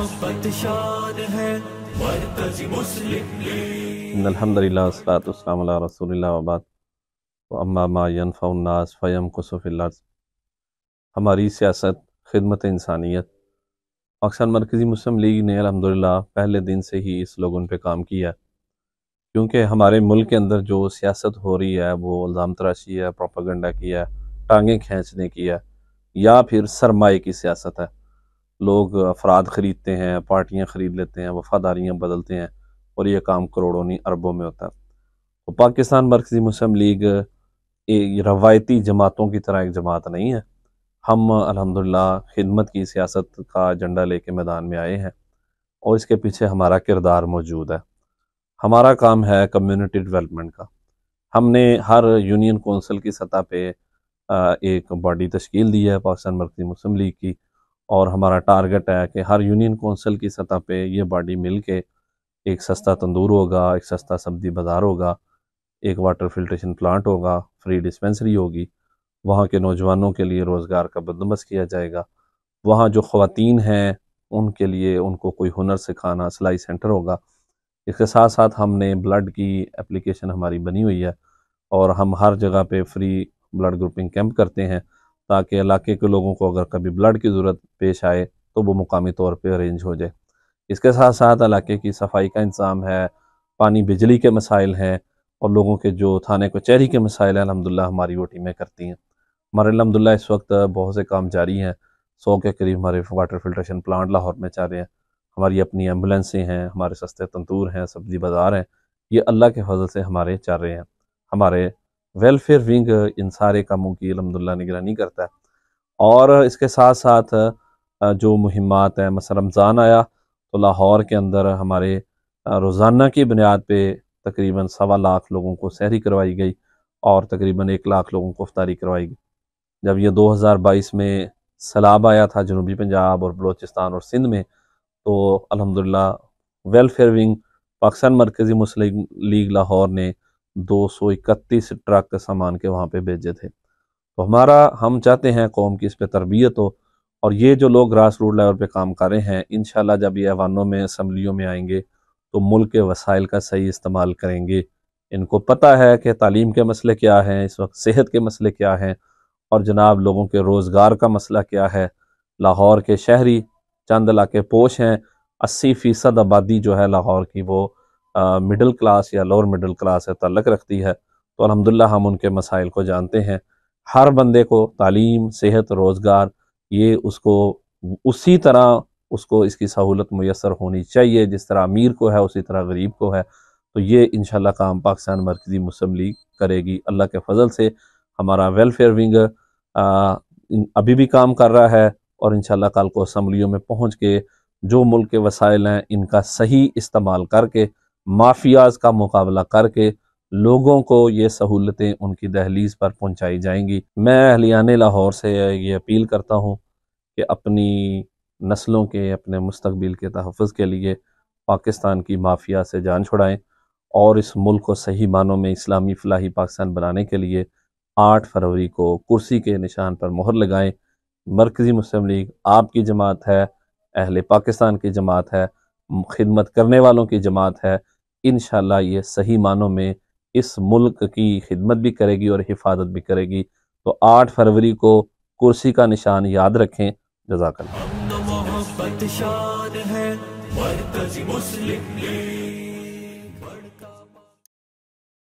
मोहब्बत शान है मरकज़ी मुस्लिम लीग। अल्हम्दुलिल्लाह वस्सलातु वस्सलामु अला रसूलिल्लाह व बाद व अम्मा मा यनफ़उन नास फ़यमकुसु फ़िल अर्ज़। हमारी सियासत खिदमत इंसानियत। पाकिस्तान मरकज़ी मुस्लिम लीग ने अल्हम्दुलिल्लाह पहले दिन से ही इस लोगों पे काम किया, क्योंकि हमारे मुल्क के अंदर जो सियासत हो रही है वो इल्ज़ाम तराशी है, प्रोपेगेंडा की है, टांगें खींचने की है, या फिर सरमाए की सियासत है। लोग अफराद ख़रीदते हैं, पार्टियाँ ख़रीद लेते हैं, वफ़ादारियाँ बदलते हैं और ये काम करोड़ों नहीं अरबों में होता है। तो पाकिस्तान मरकज़ी मुस्लिम लीग एक रवायती जमातों की तरह एक जमात नहीं है। हम अल्हम्दुलिल्लाह खिदमत की सियासत का एजेंडा लेके मैदान में आए हैं और इसके पीछे हमारा किरदार मौजूद है। हमारा काम है कम्युनिटी डेवलपमेंट का। हमने हर यूनियन कौंसिल की सतह पे एक बॉडी तश्कील दी है पाकिस्तान मरकज़ी मुस्लिम लीग की, और हमारा टारगेट है कि हर यूनियन कौंसिल की सतह पे ये बॉडी मिल के एक सस्ता तंदूर होगा, एक सस्ता सब्ज़ी बाज़ार होगा, एक वाटर फिल्ट्रेशन प्लांट होगा, फ्री डिस्पेंसरी होगी, वहाँ के नौजवानों के लिए रोज़गार का बंदोबस्त किया जाएगा, वहाँ जो ख़वातीन हैं उनके लिए उनको कोई हुनर सिखाना सिलाई सेंटर होगा। इसके साथ साथ हमने ब्लड की एप्लीकेशन हमारी बनी हुई है और हम हर जगह पे फ्री ब्लड ग्रुपिंग कैंप करते हैं, ताकि इलाके के लोगों को अगर कभी ब्लड की ज़रूरत पेश आए तो वो मुकामी तौर पे अरेंज हो जाए। इसके साथ साथ इलाके की सफाई का इंतज़ाम है, पानी बिजली के मसाइल हैं, और लोगों के जो थाने कचहरी के मसाइल हैं अल्हम्दुलिल्लाह हमारी वो टीमें करती हैं। हमारे अल्हम्दुलिल्लाह इस वक्त बहुत से काम जारी हैं। 100 के करीब हमारे वाटर फिल्ट्रेशन प्लांट लाहौर में चल रहे हैं, हमारी अपनी एम्बुलेंसें हैं, हमारे सस्ते तंदूर हैं, सब्ज़ी बाज़ार हैं। ये अल्लाह के फजल से हमारे चल रहे हैं। हमारे वेलफेयर विंग इन सारे कामों की अल्हम्दुलिल्लाह निगरानी करता है। और इसके साथ साथ जो मुहिम्मात हैं, मसला रमज़ान आया तो लाहौर के अंदर हमारे रोज़ाना की बुनियाद पे तकरीबन 1.25 लाख लोगों को सहरी करवाई गई और तकरीबन 1 लाख लोगों को इफ्तारी करवाई गई। जब ये 2022 में सैलाब आया था जनूबी पंजाब और बलोचिस्तान और सिंध में, तो अल्हम्दुलिल्लाह वेलफेयर विंग पाकिस्तान मरकज़ी मुस्लिम लीग लाहौर ने 231 ट्रक सामान के वहाँ पे भेजे थे। तो हम चाहते हैं कौम की इस पे तरबियत हो, और ये जो लोग ग्रास रूट लेवल पे काम कर रहे हैं इंशाल्लाह जब ये ऐवानों में असम्बलियों में आएंगे तो मुल्क के वसाइल का सही इस्तेमाल करेंगे। इनको पता है कि तालीम के मसले क्या हैं, इस वक्त सेहत के मसले क्या हैं, और जनाब लोगों के रोज़गार का मसला क्या है। लाहौर के शहरी चंद इलाके पोश हैं, 80% आबादी जो है लाहौर की वो मिडिल क्लास या लोअर मिडिल क्लास से ताल्लुक़ रखती है। तो अल्हम्दुलिल्लाह हम उनके मसाइल को जानते हैं। हर बंदे को तालीम, सेहत, रोज़गार ये उसको उसी तरह उसको इसकी सहूलत मुयस्सर होनी चाहिए जिस तरह अमीर को है उसी तरह गरीब को है। तो ये इंशाल्लाह काम पाकिस्तान मरकज़ी मुस्लिम लीग करेगी अल्लाह के फजल से। हमारा वेलफेयर विंग अभी भी काम कर रहा है और इंशाल्लाह कल को असम्बलियों में पहुँच के जो मुल्क के वसाइल हैं इनका सही इस्तेमाल करके माफियाज का मुकाबला करके लोगों को ये सहूलतें उनकी दहलीज पर पहुंचाई जाएंगी। मैं अहलियाने लाहौर से ये अपील करता हूँ कि अपनी नस्लों के अपने मुस्तकबिल के तहफ़्फ़ुज़ के लिए पाकिस्तान की माफिया से जान छुड़ाएं और इस मुल्क को सही मानों में इस्लामी फलाही पाकिस्तान बनाने के लिए 8 फरवरी को कुर्सी के निशान पर मोहर लगाएं। मरकज़ी मुस्लिम लीग आपकी जमात है, अहले पाकिस्तान की जमात है, खिदमत करने वालों की जमात है। इंशाअल्लाह ये सही मानों में इस मुल्क की खिदमत भी करेगी और हिफाजत भी करेगी। तो 8 फरवरी को कुर्सी का निशान याद रखें। जज़ाकल्लाह। मोहब्बत शान है मरकज़ी मुस्लिम लीग।